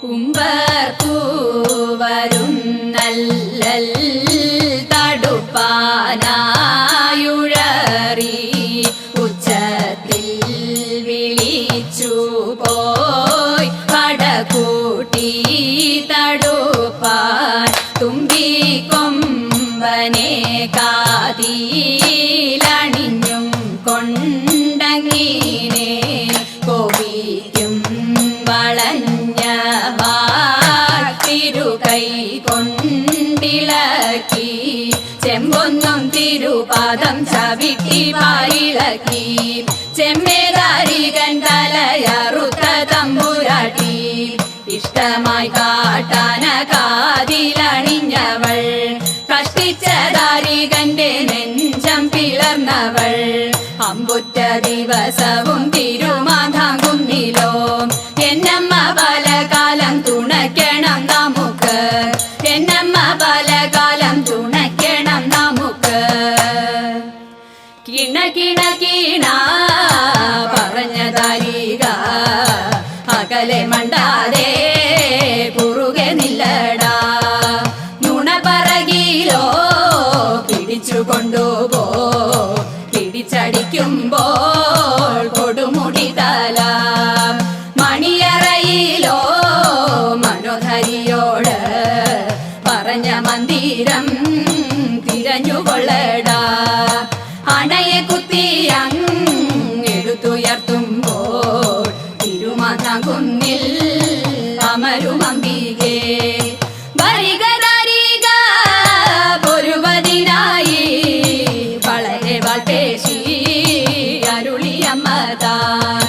ഉമ്പർക്കു വരുന്നല്ലൽ തടുപ്പാനായുഴറി ഉച്ചത്തിൽ വിളിച്ചു പോയി പടകൂട്ടി തടുപ്പാൻ തുമ്പിക്കൊമ്പനെ കാതിലണിഞ്ഞും കൊണ്ടങ്ങീനെ കോപിക്കും വളഞ്ഞ തിരുകൈ കൊണ്ടിളക്കി ചെമ്പൊന്നും തിരുപാദം ചവിട്ടി പായിളക്കി ചെമ്മേതാരികൻ തലയറുത്ത തമ്പുരാട്ടി ഇഷ്ടമായി കാട്ടാന കാതിലണിഞ്ഞവൾ കഷ്ടിച്ചതാരികന്റെ നെഞ്ചം പിളർന്നവൾ അമ്പുറ്റ ദിവസവും തിരുമാതാങ്കുന്നിലോ എന്നമ്മ പലകാലം തുണയ്ക്കണം നമുക്ക് എന്നമ്മ പലകാലം തുണയ്ക്കണം നമുക്ക് കിണ കിണ കിണ പറഞ്ഞതാരിക അകലെ മണ്ടാതെ കുറുകെ നില്ലടാ നുണ പറകിലോ പിടിച്ചു കൊണ്ടുപോ പിടിച്ചടിക്കുമ്പോൾ കൊടുമുടി തല മണിയറയിലോ മനോധരിയോട് പറഞ്ഞ മന്ദിരം തിരഞ്ഞുകൊള്ളടാ അണയെ കുത്തിയങ്ങെടുത്തുയർത്തുമ്പോൾ തിരുമാതാങ്കുന്നിൽ അമരുമമ്പികേ വരികതരിക പൊരുവതിനായി വളരെ വാൾപേശി അരുളിയമ്മതാൻ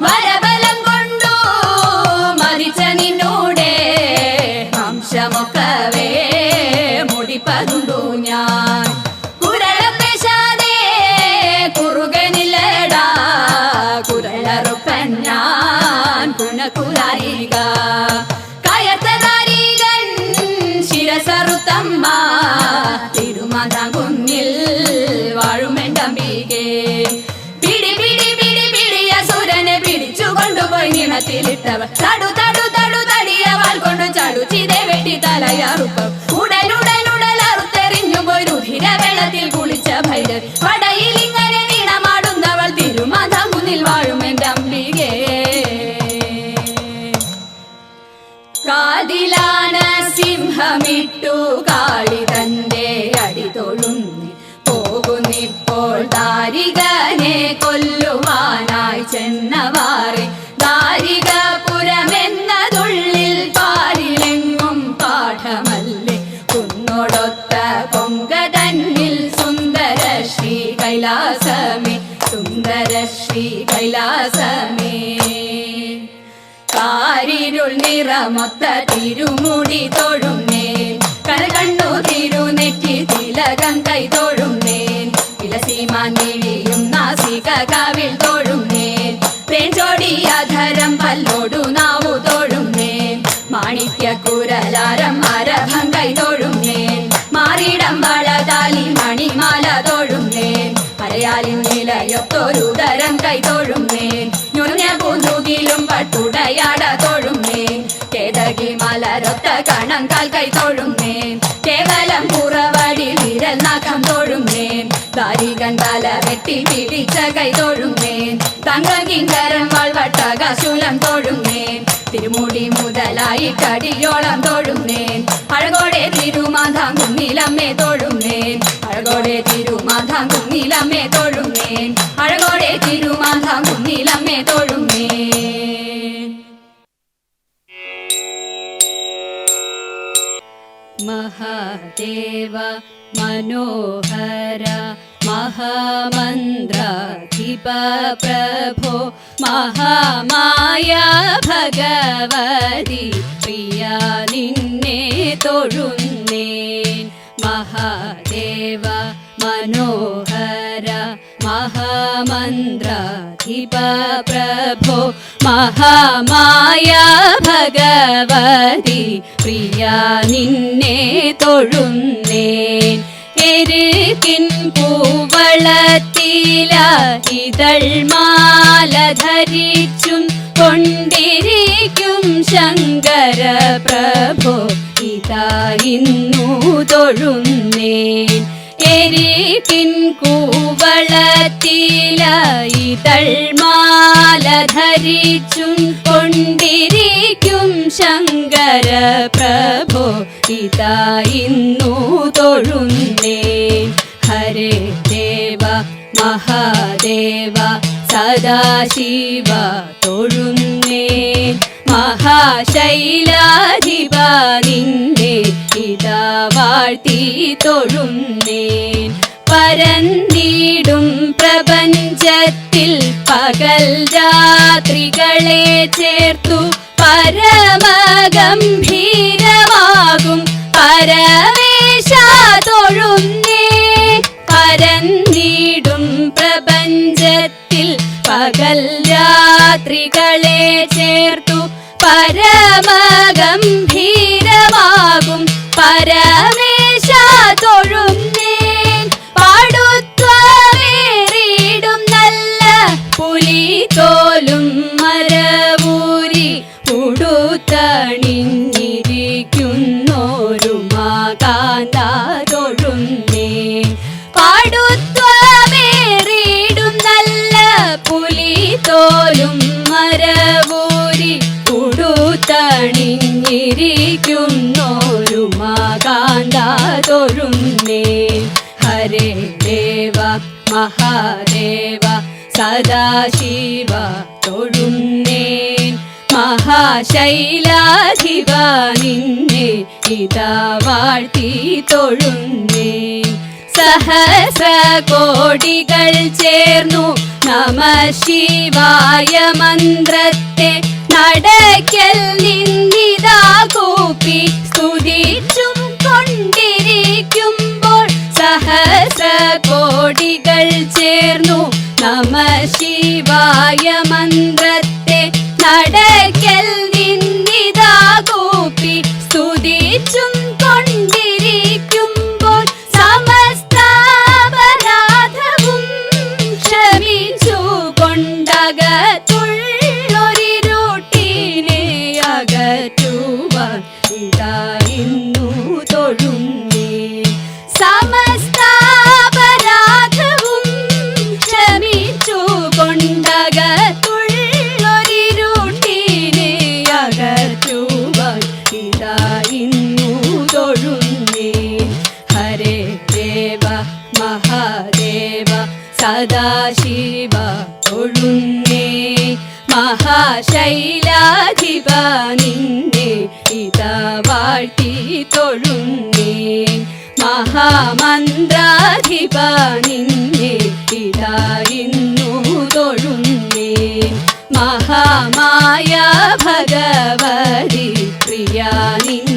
വരബലം കൊണ്ടു മരിച്ച നിന്നൂടെ വംശമൊക്കവേ മുടിപ്പതുണ്ടു ഞാൻ കുരളപ്പേശാതെ കുറുകെ നില്ലടാ കുരളറുപ്പൻ ഞാൻ കുണക്കുലാരിക കയത്തതാരികൻ ശിരസറുത്തമ്മ തിരുമാതാങ്കുന്നിൽ വാഴുമെണ്ടമ്പികേ പിടി പിടി പിടി പിടിയ സുരനെ പിടിച്ചു കൊണ്ടുപോയി നിണത്തിലിട്ടവർ തടു തടു തടു തടിയവാൾ കൊണ്ട് ചടുച്ചിതെ വെട്ടി തലയറുപ്പം ഉടലുടലുടലറുത്തെറിഞ്ഞു പോയി രുധിര വെള്ളത്തിൽ കുളിച്ച ഭൈരവി പടയിൽ ഇങ്ങനെ നീണമാടുന്നവൾ തിരുമാതാങ്കുന്നിൽ വാഴുമെന്റെ അംബികേ കാതിലാന സിംഹമിട്ടു കാളി തന്റെ അടിതൊഴുന്നി പോകുന്നിപ്പോൾ ദാരികനെ കൊല്ലുവാനായി ചെന്നവാറെ ദാരികപുരമെന്നതുള്ളിൽ പാരിലെങ്ങും പാഠമല്ലേ കുന്നോടൊത്ത കൊങ്ക തന്നിൽ സുന്ദര ശ്രീ കൈലാസമേ സുന്ദര ശ്രീ കൈലാസമേ കാരിരുൾ നിറമൊത്ത തിരുമുടി തൊഴുന്നേൻ കൽകണ്ണു തിരുനെറ്റി തിലകം കൈ തൊഴുന്നേൻ ഇലസീമാനിഴിയും നാസിക കവിൾ തൊഴുന്നേൻ തേൻചോടിയാധരം പല്ലോടു നാവു തൊഴുന്നേൻ മാണിക്യ കുരലാരം അരഭം കൈ തൊഴുന്നേൻ മാറിടം വളതാലി മണിമാല തൊഴുന്നേൻ അരയാലിൻ നിലയൊത്തൊരുതരം കൈ തൊഴുന്നേൻ ഞൊഞ്ഞ പൂന്തുകിലും പട്ടുടയാട തൊഴുന്നേൻ കേതകി മലരൊത്ത കണം കാൽ കൈ തൊഴുന്നേൻ കേവലം പുറവടി വിരൽ നഖം തൊഴുന്നേൻ ദാരികൻ തല വെട്ടി പിടിച്ച കൈ തൊഴുന്നേൻ തങ്കകിങ്കരം വാൾവട്ടകശൂലം തൊഴുന്നേൻ തിരുമുടി മുതലായി കടിയോളം തൊഴുന്നേൻ അഴകോടെ തിരുമാതാങ്കുന്നിലമ്മേ തൊഴുന്നേൻ അഴകോടെ തിരുമാതാങ്കുന്നിലമ്മേ തൊഴുന്നേൻ അഴകോടെ തിരുമാതാങ്കുന്നിലമ്മേ തൊഴുന്നേൻ മഹാദേവ മനോഹര മഹാമന്ത്രാധിപ പ്രഭോ മഹാമായ ഭഗവതി പ്രിയ നിന്നെ തൊഴുന്നേൻ മഹാദേവ മനോഹര മഹാമന്ത്രാധിപ പ്രഭോ മഹാമായ ഭഗവതി പ്രിയ നിന്നെ തൊഴുന്നേൻ എരുകിൻ പൂവളത്തില ഇതൾ മാല ധരിച്ചും കൊണ്ടിരിക്കും ശങ്കര പ്രഭോ ഇതാ ഇന്നു തൊഴുന്നേൻ. എരിക്കിൻ കൂവളത്തില ഇതൾമാല ധരിച്ചും കൊണ്ടിരിക്കും ശങ്കര പ്രഭോ ഇതാ ഇന്നു തൊഴുന്നേൻ. ഹരേ ദേവ മഹാദേവ സദാശിവ തൊഴുന്നേൻ. മഹാശൈലാധിപ നിന്നെ ഇതാ വാഴ്ത്തി തൊഴുന്നേൻ. പരന്നിടും പ്രപഞ്ചത്തിൽ പകൽ രാത്രികളെ ചേർത്തു പരമഗംഭീരമാകും പരമേശ തൊഴുന്നേൻ. പരന്നിടും പ്രപഞ്ചത്തിൽ പകൽ രാത്രികളെ ചേർത്തു പരമഗംഭീരമാകും പരമേശ തൊഴുന്നേൻ. പാടുത്വമേറിടും നല്ല പുലിതോലും മരവൂരി ഉടുത്തണിഞ്ഞിരിക്കുന്നോരു മാകാന്ത തൊഴുന്നേൻ. പാടുത്വമേറിടും നല്ല പുലിതോലും മരവൂരി ഉടുത്തണിഞ്ഞിരിക്കുന്നോരു മാകാന്ത തൊഴുന്നേൻ. ഹരേ ദേവ മഹാദേവ സദാശിവ തൊഴുന്നേൻ. മഹാശൈലാധിപ നിന്നെ ഇതാ വാഴ്ത്തി തൊഴുന്നേൻ. സഹസ്രകോടികൾ ചേർന്നു നമഃശിവായ മന്ത്രത്തെ നടക്കൽ നിന്നിതാ കൂപ്പി സ്തുതിച്ചും കൊണ്ടിരിക്കുമ്പോൾ സഹസ്രകോടികൾ ചേർന്നു നമഃശിവായ മന്ത്രത്തെ നടക്കൽ നിന്നിതാ കൂപ്പി സ്തുതിച്ചും കൊണ്ടിരിക്കുമ്പോൾ സമസ്താപരാധവും ക്ഷമിച്ചു കൊണ്ടകത്തുള്ളൊരിരുട്ടിനെ അകറ്റുവാൻ ഇതാ ഇന്നു തൊഴുന്നേൻ. സമസ്താപരാധവും ക്ഷമിച്ചു കൊണ്ടകത്തുള്ളൊരിരുട്ടിനെ അകറ്റുവാൻ ഇതാ ഇന്നു തൊഴുന്നേൻ. ഹരേ ദേവ മഹാദേവ സദാശിവ തൊഴുന്നേൻ. മഹാശൈലാധിപ നിന്നെ ഇതാ വാഴ്ത്തി തൊഴുന്നേൻ. മഹാമന്ത്രാധിപ നിന്നെ ഇതാ ഇന്നു തൊഴുന്നേൻ. മഹാമായ ഭഗവതി പ്രിയ നിന്നെ